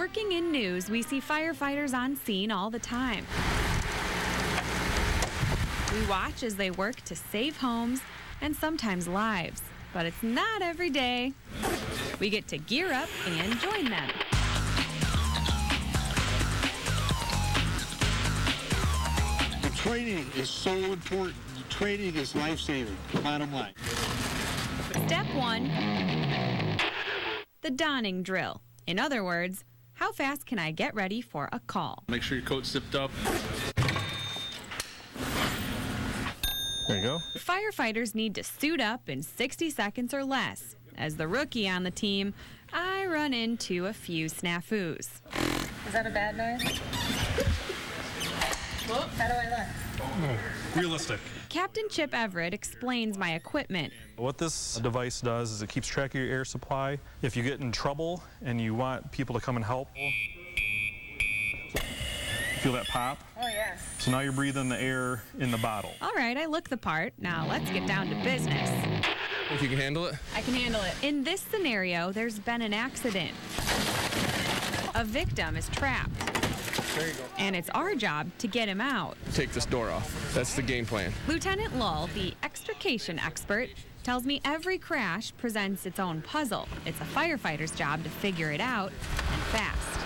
Working in news, we see firefighters on scene all the time. We watch as they work to save homes and sometimes lives. But it's not every day. We get to gear up and join them. The training is so important. The training is life-saving, bottom line. Step 1, the donning drill. In other words, how fast can I get ready for a call? Make sure your coat's zipped up. There you go. Firefighters need to suit up in 60 seconds or less. As the rookie on the team, I run into a few snafus. Is that a bad noise? How do I look? Realistic. Captain Chip Everett explains my equipment. What this device does is it keeps track of your air supply. If you get in trouble and you want people to come and help, feel that pop? Oh, yes. So now you're breathing the air in the bottle. All right, I look the part. Now let's get down to business. If you can handle it. I can handle it. In this scenario, there's been an accident. A victim is trapped. There you go. And it's our job to get him out. Take this door off. That's the game plan. Lieutenant Lull, the extrication expert, tells me every crash presents its own puzzle. It's a firefighter's job to figure it out, and fast.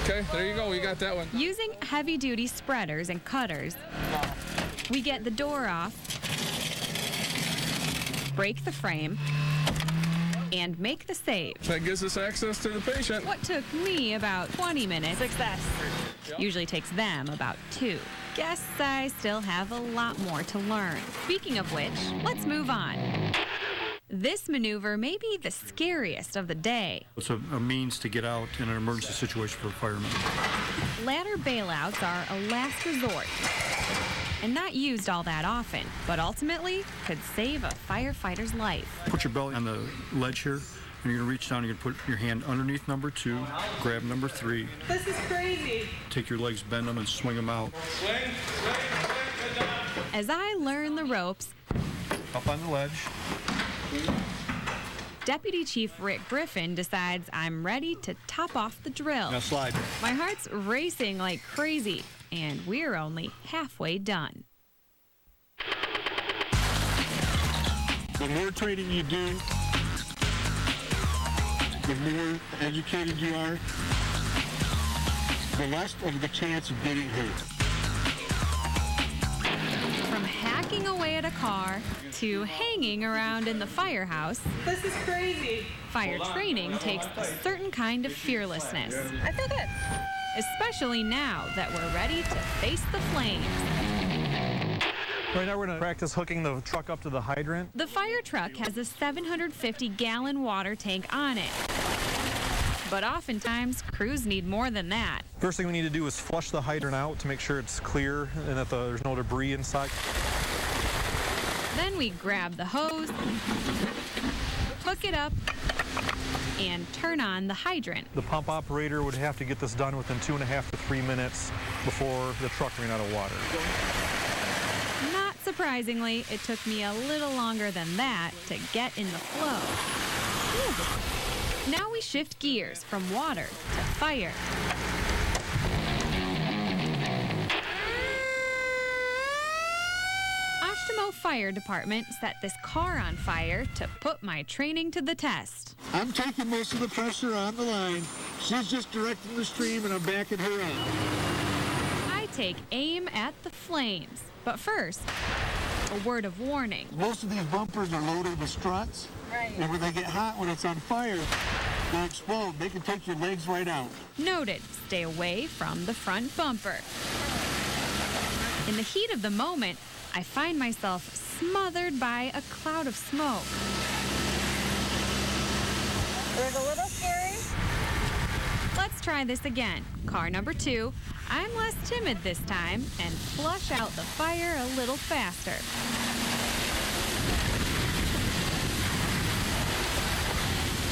Okay, there you go. We got that one. Using heavy-duty spreaders and cutters, we get the door off, break the frame, and make the save. That gives us access to the patient. What took me about 20 minutes, Success. usually takes them about 2. Guess I still have a lot more to learn. Speaking of which, let's move on. This maneuver may be the scariest of the day. It's a means to get out in an emergency situation for a fireman. Ladder bailouts are a last resort and not used all that often, but ultimately could save a firefighter's life. Put your belly on the ledge here, and you're going to reach down and you're going to put your hand underneath number 2, grab number 3. This is crazy. Take your legs, bend them, and swing them out. As I learn the ropes, Up on the ledge. Deputy Chief Rick Griffin decides I'm ready to top off the drill. Now slide. My heart's racing like crazy, and we're only halfway done. The more training you do, the more educated you are, the less of the chance of getting hurt. From hacking away at a car to hanging around in the firehouse, This is crazy. fire training takes a certain kind of fearlessness, I feel good. especially now that we're ready to face the flames. Right now we're going to practice hooking the truck up to the hydrant. The fire truck has a 750-gallon water tank on it. But oftentimes, crews need more than that. First thing we need to do is flush the hydrant out to make sure it's clear and that there's no debris inside. Then we grab the hose, hook it up, and turn on the hydrant. The pump operator would have to get this done within 2.5 to 3 minutes before the truck ran out of water. Not surprisingly, it took me a little longer than that to get in the flow. Whew. Now we shift gears from water to fire. Oshtemo Fire Department set this car on fire to put my training to the test. I'm taking most of the pressure on the line. She's just directing the stream, and I'm backing her up. I take aim at the flames. But first, a word of warning. Most of these bumpers are loaded with struts. Right. And when they get hot, when it's on fire, they explode. They can take your legs right out. Noted, stay away from the front bumper. In the heat of the moment, I find myself smothered by a cloud of smoke. It was a little scary. Let's try this again. Car number 2. I'm less timid this time and flush out the fire a little faster.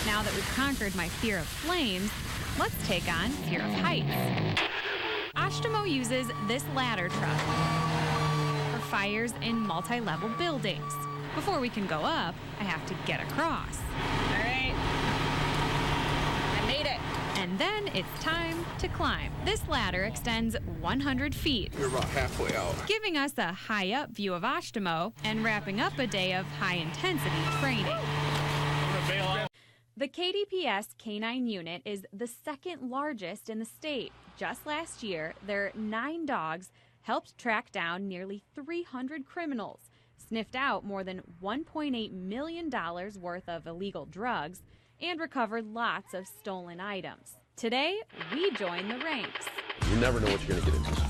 Now that we've conquered my fear of flames, let's take on fear of heights. Oshtemo uses this ladder truck for fires in multi-level buildings. Before we can go up, I have to get across. All right. I made it. And And then it's time to climb. This ladder extends 100 feet, You're about halfway out. giving us a high-up view of Ashtemo and wrapping up a day of high-intensity training. The KDPS K9 unit is the second largest in the state. Just last year, their 9 dogs helped track down nearly 300 criminals, sniffed out more than $1.8 million worth of illegal drugs, and recovered lots of stolen items. Today, we join the ranks. You never know what you're going to get into.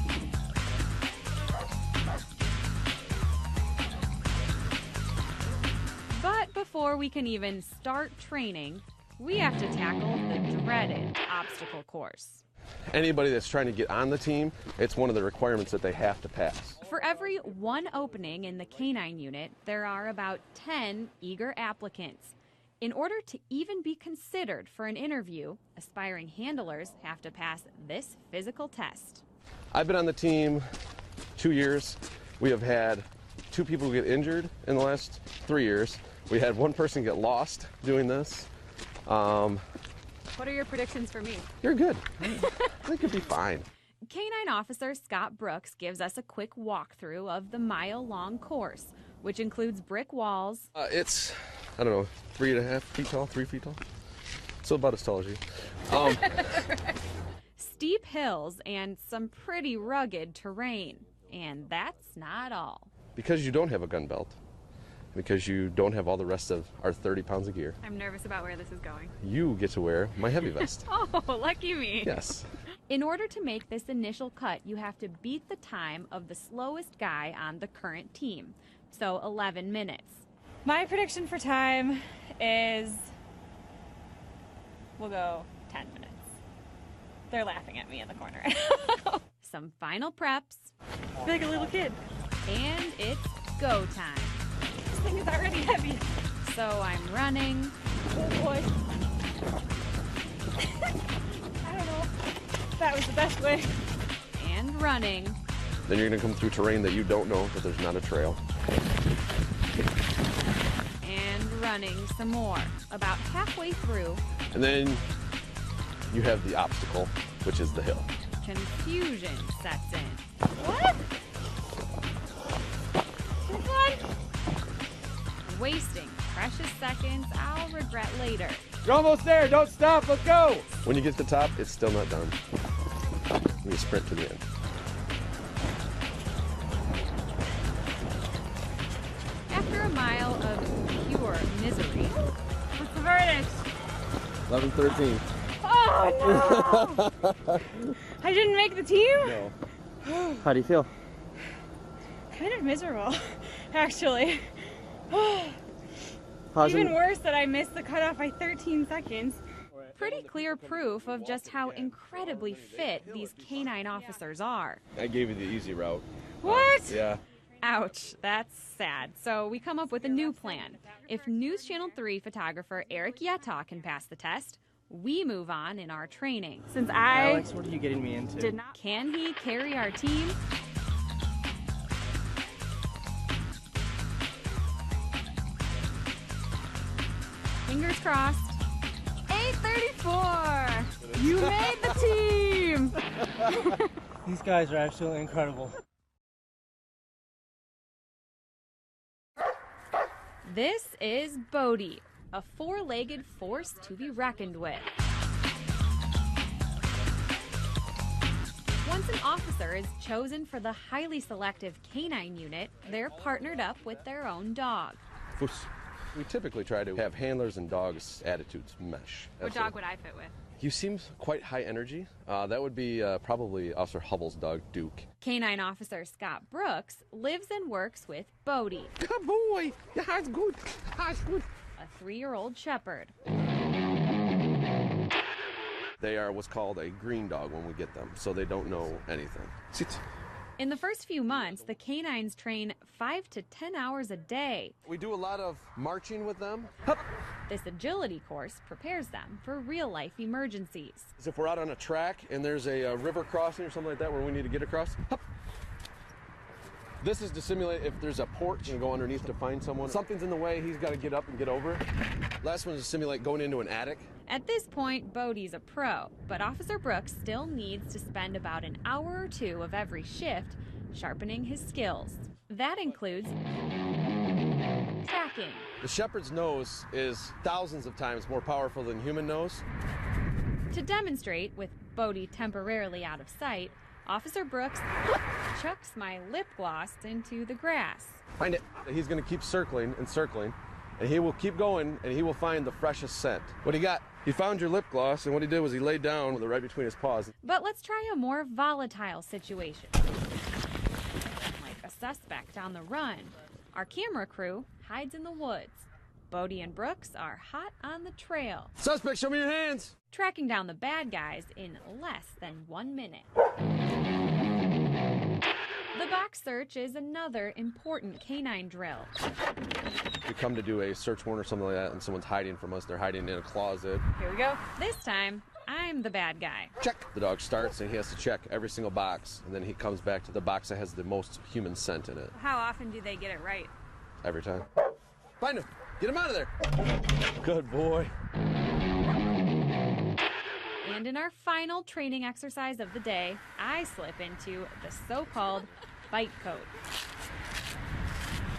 But before we can even start training, we have to tackle the dreaded obstacle course. Anybody that's trying to get on the team, it's one of the requirements that they have to pass. For every 1 opening in the K9 unit, there are about 10 eager applicants. In order to even be considered for an interview, aspiring handlers have to pass this physical test. I've been on the team 2 years. We have had 2 people get injured in the last 3 years. We had 1 person get lost doing this. What are your predictions for me? You're good. I think you'll be fine. K9 officer Scott Brooks gives us a quick walkthrough of the mile-long course, which includes brick walls. It's, I don't know, 3.5 feet tall, 3 feet tall. So about as tall as you. Steep hills and some pretty rugged terrain. And that's not all. Because you don't have a gun belt, because you don't have all the rest of our 30 pounds of gear, I'm nervous about where this is going. you get to wear my heavy vest. Oh, lucky me. Yes. In order to make this initial cut, you have to beat the time of the slowest guy on the current team. So 11 minutes. My prediction for time is we'll go 10 minutes. They're laughing at me in the corner. Some final preps, Like a little kid. and it's go time. This thing is already heavy. So I'm running, Oh boy. I don't know. That was the best way. and running, Then you're going to come through terrain that you don't know, that there's not a trail. and running some more. About halfway through, And then you have the obstacle, which is the hill. confusion sets in. What? Come on. Wasting precious seconds I'll regret later. You're almost there. Don't stop. Let's go. When you get to the top, it's still not done. You sprint to the end. After a mile of pure misery, What's the verdict? 11:13. Oh no! I didn't make the team? No. How do you feel? Kind of miserable, actually. How's Even it? worse that I missed the cutoff by 13 seconds. pretty clear proof of just how incredibly fit these K9 officers are. I gave you the easy route. What? Yeah. Ouch, that's sad. So we come up with a new plan. If News Channel 3 photographer Eric Yetta can pass the test, we move on in our training. Since I Alex, what are you getting me into? did not. Can he carry our team? Fingers crossed. 8:34. You made the team. These guys are absolutely incredible. This is Bodie, a four-legged force to be reckoned with. Once an officer is chosen for the highly selective K9 unit, they're partnered up with their own dog. We typically try to have handlers and dogs' attitudes mesh. What dog would I fit with? You seem quite high energy. That would be probably Officer Hubble's dog, Duke. K9 officer Scott Brooks lives and works with Bodie, Good boy. Yeah, that's good. That's good. a 3-year-old shepherd. They are what's called a green dog when we get them, so they don't know anything. Sit. In the first few months, the K9s train 5 to 10 hours a day. We do a lot of marching with them. This agility course prepares them for real-life emergencies. As if we're out on a track and there's a river crossing or something like that where we need to get across. Hup. This is to simulate if there's a porch and go underneath to find someone. Something's in the way, he's got to get up and get over. Last one is to simulate going into an attic. At this point, Bodie's a pro, but Officer Brooks still needs to spend about an hour or two of every shift sharpening his skills. That includes tracking. The shepherd's nose is thousands of times more powerful than human nose. To demonstrate, with Bodie temporarily out of sight, Officer Brooks chucks my lip gloss into the grass. Find it. He's going to keep circling and circling, and he will keep going, and he will find the freshest scent. What he got? He found your lip gloss, and what he did was he laid down with it right between his paws. But let's try a more volatile situation. Like a suspect on the run. Our camera crew hides in the woods. Bodie and Brooks are hot on the trail. Suspect, show me your hands! Tracking down the bad guys in less than 1 minute. The box search is another important canine drill. We come to do a search warrant or something like that, and someone's hiding from us. They're hiding in a closet. Here we go. This time, I'm the bad guy. Check. The dog starts, and he has to check every single box, and then he comes back to the box that has the most human scent in it. How often do they get it right? Every time. Find him. Get him out of there. Good boy. And in our final training exercise of the day, I slip into the so-called bite code.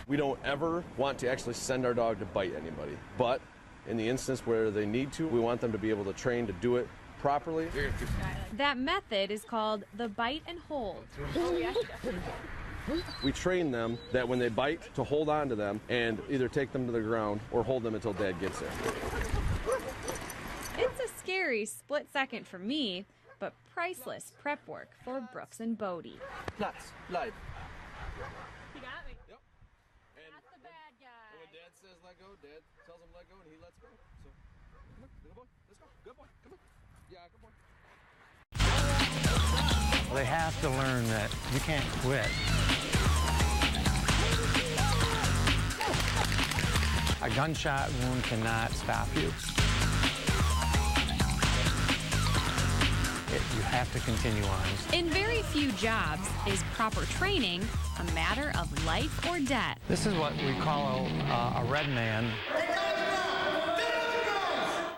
We don't ever want to actually send our dog to bite anybody, but in the instance where they need to, we want them to be able to train to do it properly. That method is called the bite and hold. We train them that when they bite, to hold on to them and either take them to the ground or hold them until Dad gets there. It's a scary split second for me, but priceless prep work for Brooks and Bodie. Nuts. Live. You got me. Yep. And that's the bad guy. When Dad says let go, Dad tells him let go, and he lets go. So, come on, good boy. Let's go. Good boy. Come on. Yeah, good boy. They have to learn that you can't quit. A gunshot wound cannot stop you. You have to continue on. In very few jobs is proper training a matter of life or death. This is what we call a red man.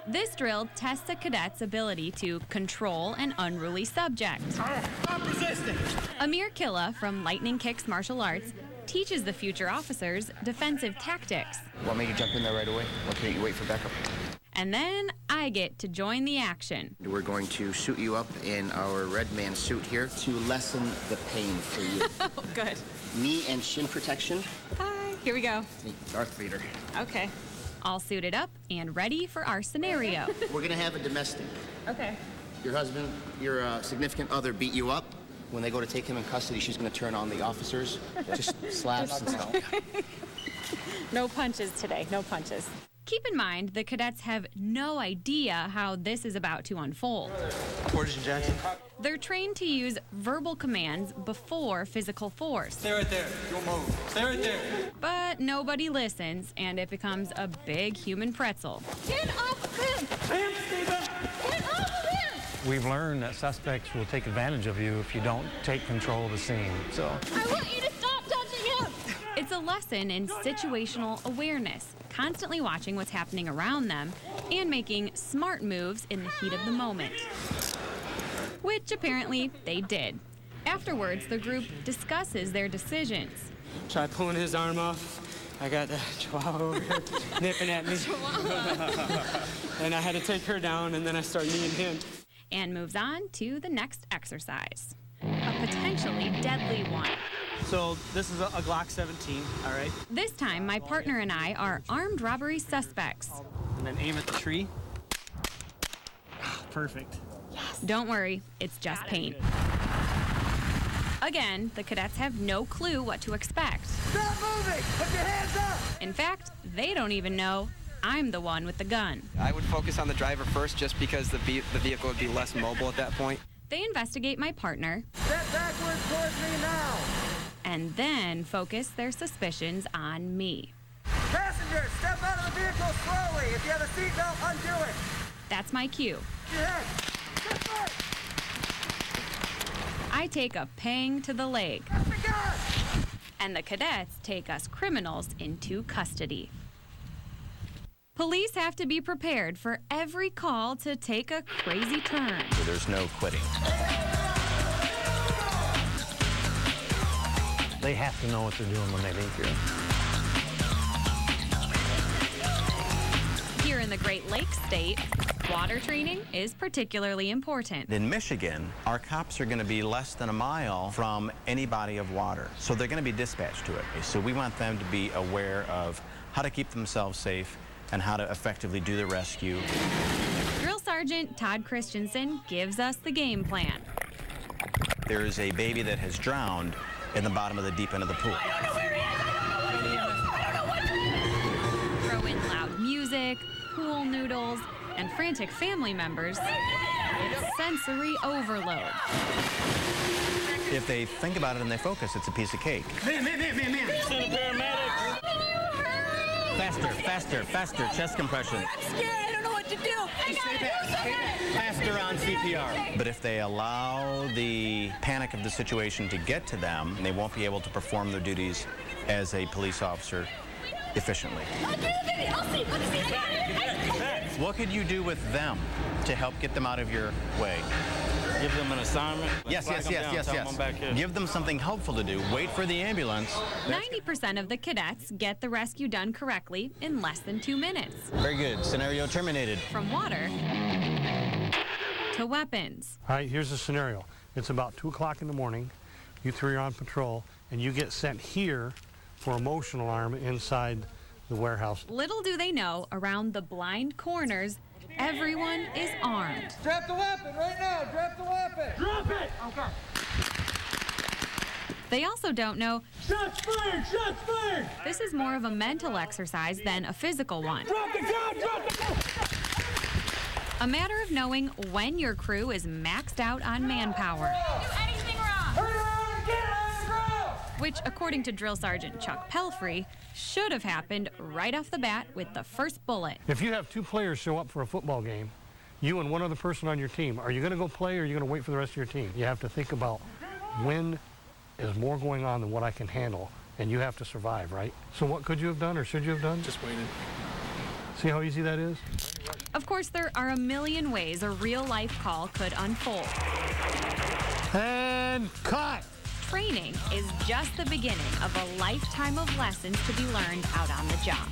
This drill tests a cadet's ability to control an unruly subject. Stop resisting! Amir Killa from Lightning Kicks Martial Arts teaches the future officers defensive tactics. What made you jump in there right away? Why can't you wait for backup? And then I get to join the action. We're going to suit you up in our red man suit here to lessen the pain for you. Oh, good. Knee and shin protection. Hi. Here we go. Darth Vader. Okay. All suited up and ready for our scenario. We're going to have a domestic. Okay. Your husband, your significant other beat you up. When they go to take him in custody, she's going to turn on the officers. Just slaps and stuff. No punches today. No punches. Keep in mind, the cadets have no idea how this is about to unfold. Portage and Jackson. They're trained to use verbal commands before physical force. Stay right there. Don't move. Stay right there. But nobody listens, and it becomes a big human pretzel. Get off the fence! Sam, Steven! Get off the fence! We've learned that suspects will take advantage of you if you don't take control of the scene. So I want you to stop touching him! It's a lesson in situational awareness, constantly watching what's happening around them and making smart moves in the heat of the moment. Which apparently they did. Afterwards, the group discusses their decisions. Try pulling his arm off. I got the chihuahua over here nipping at me. And I had to take her down, and then I started kneeing him. And moves on to the next exercise. A potentially deadly one. So this is a Glock 17, all right? This time, my partner and I are armed robbery suspects. And then aim at the tree. Perfect. Yes. Don't worry, it's just paint. Again, the cadets have no clue what to expect. Stop moving! Put your hands up! In fact, they don't even know I'm the one with the gun. I would focus on the driver first just because the vehicle would be less mobile at that point. They investigate my partner. Step backwards towards me now! And then focus their suspicions on me. Passengers, step out of the vehicle slowly. If you have a seatbelt, undo it. That's my cue. Your head. Step forward. I take a pang to the leg. and the cadets take us criminals into custody. Police have to be prepared for every call to take a crazy turn. There's no quitting. They have to know what they're doing when they leave here. Here in the Great Lakes state, water training is particularly important. In Michigan, our cops are going to be less than a mile from any body of water, so they're going to be dispatched to it. So we want them to be aware of how to keep themselves safe and how to effectively do the rescue. Drill Sergeant Todd Christensen gives us the game plan. There is a baby that has drowned in the bottom of the deep end of the pool. Throw in loud music, pool noodles, and frantic family members. It's sensory overload. If they think about it and they focus, it's a piece of cake. Man. Send a paramedic. Faster, faster, faster, chest compression. I'm scared. I don't know what to do. Faster on CPR. But if they allow the panic of the situation to get to them, they won't be able to perform their duties as a police officer efficiently. What could you do with them to help get them out of your way? Give them an assignment. Yes. Give them something helpful to do. Wait for the ambulance. 90% of the cadets get the rescue done correctly in less than 2 minutes. Very good. Scenario terminated. From water to weapons. All right, here's the scenario. It's about 2 o'clock in the morning. You three are on patrol, and you get sent here for a motion alarm inside the warehouse. Little do they know, around the blind corners, everyone is armed. Drop the weapon right now. Drop the weapon. Drop it. Okay. They also don't know Shots fired. Shots fired. this is more of a mental exercise than a physical one. Drop the gun. Drop the gun. A matter of knowing when your crew is maxed out on manpower. Do anything wrong. Turn around and get on the ground. Which, according to Drill Sergeant Chuck Pelfrey, should have happened right off the bat with the first bullet. If you have 2 players show up for a football game, you and one other person on your team, are you going to go play or are you going to wait for the rest of your team? You have to think about when is more going on than what I can handle, and you have to survive, right? So what could you have done or should you have done? Just waited. See how easy that is? Of course, there are a million ways a real-life call could unfold. And cut! Training is just the beginning of a lifetime of lessons to be learned out on the job.